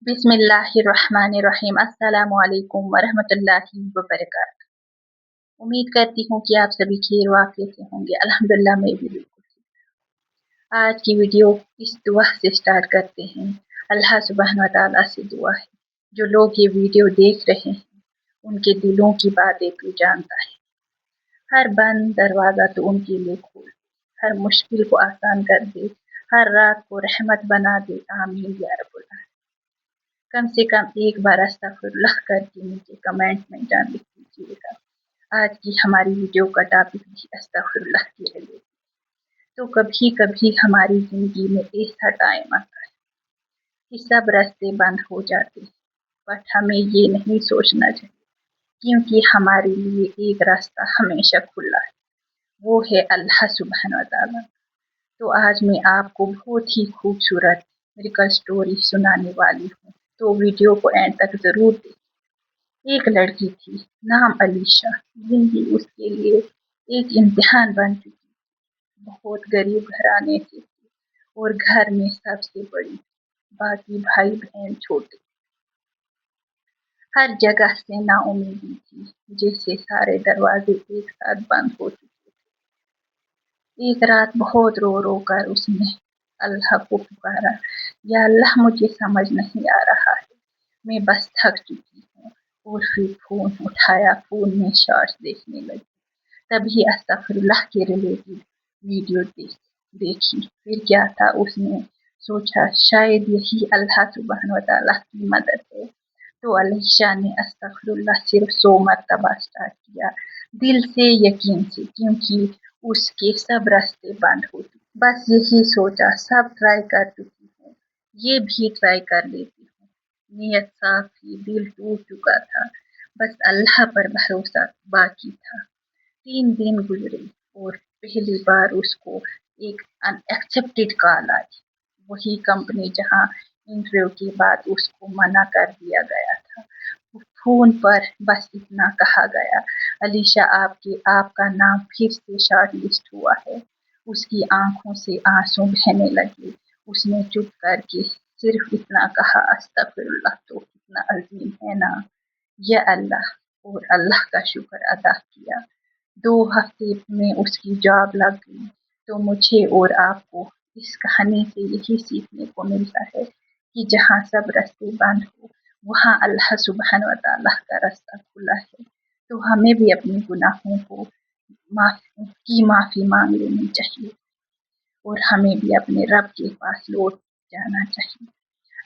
बिस्मिल्लाहिर्रहमानिर्रहीम। अस्सलामु अलैकुम वरहमतुल्लाहि वबरकातुहू। उम्मीद करती हूँ कि आप सभी खैर वाफियत से होंगे। अल्हम्दुलिल्लाह मैं भी बिल्कुल ठीक। आज की वीडियो इस दुआ से स्टार्ट करते हैं। अल्लाह सुब्हान व तआला से दुआ है, जो लोग ये वीडियो देख रहे हैं उनके दिलों की बातें तू जानता है। हर बंद दरवाज़ा तो उनके लिए खोल, हर मुश्किल को आसान कर दे, हर रात को रहमत बना दे। आमीन या रब्बुल आलमीन। कम से कम एक बार अस्तगफिरुल्लाह करके नीचे कमेंट में जान लिख दीजिएगा। आज की हमारी वीडियो का टॉपिक भी अस्तगफिरुल्लाह के रिलेटेड। तो कभी कभी हमारी जिंदगी में ऐसा टाइम आता है कि सब रास्ते बंद हो जाते हैं, बट हमें ये नहीं सोचना चाहिए, क्योंकि हमारे लिए एक रास्ता हमेशा खुला है, वो है अल्लाह सुब्हान व तआला। तो आज मैं आपको बहुत ही खूबसूरत मिरेकल स्टोरी सुनाने वाली हूँ, तो वीडियो को एंड तक जरूर देखें। एक लड़की थी, नाम अलीशा। जिंदगी उसके लिए एक इम्तिहान बन चुकी। बहुत गरीब घराने से थी और घर में सबसे बड़ी, बाकी भाई बहन छोटे। हर जगह से नाउम्मीदी थी, जैसे सारे दरवाजे एक साथ बंद हो चुके थे। एक रात बहुत रो रो कर उसने अल्लाह को पुकारा, या अल्लाह मुझे समझ नहीं आ रहा है, मैं बस थक चुकी हूँ। और फिर फोन उठाया, फोन में शॉर्ट्स देखने लगी। तभी अस्तगफिरुल्लाह के रिलेटेड वीडियो देखी। फिर क्या था, उसने सोचा शायद यही अल्लाह सुब्हान व तआला की मदद है। तो अलीशा ने अस्तगफिरुल्लाह सिर्फ 100 मरतबा स्टार्ट किया, दिल से, यकीन से, क्योंकि उसके सब रास्ते बंद हो चुके। बस यही सोचा, सब ट्राई कर चुकी हूँ, ये भी ट्राई कर लेती हूँ। नीयत साफ थी, दिल टूट चुका था, बस अल्लाह पर भरोसा बाकी था। 3 दिन गुजरे और पहली बार उसको एक अनएक्सपेक्टेड कॉल आई। वही कंपनी जहां इंटरव्यू के बाद उसको मना कर दिया गया था। फोन पर बस इतना कहा गया, अलीशा आपका नाम फिर से शॉर्ट लिस्ट हुआ है। उसकी आंखों से आंसू बहने लगे। उसने चुप करके सिर्फ इतना कहा, अस्तगफिरुल्लाह तो कितना अजीम है ना, या अल्लाह। और अल्लाह का शुक्र अदा किया। 2 हफ्ते में उसकी जॉब लग गई। तो मुझे और आपको इस कहानी से यही सीखने को मिलता है कि जहाँ सब रास्ते बंद हो, वहाँ अल्लाह सुब्हान व तआला का रास्ता खुला है। तो हमें भी अपने गुनाहों को माफी मांग लेनी चाहिए और हमें भी अपने रब के पास लौट जाना चाहिए।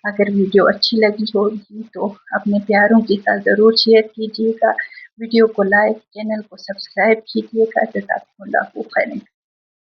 अगर वीडियो अच्छी लगी होगी तो अपने प्यारों के साथ ज़रूर शेयर कीजिएगा। वीडियो को लाइक, चैनल को सब्सक्राइब कीजिएगा। जज़ाकुमुल्लाहु खैरन।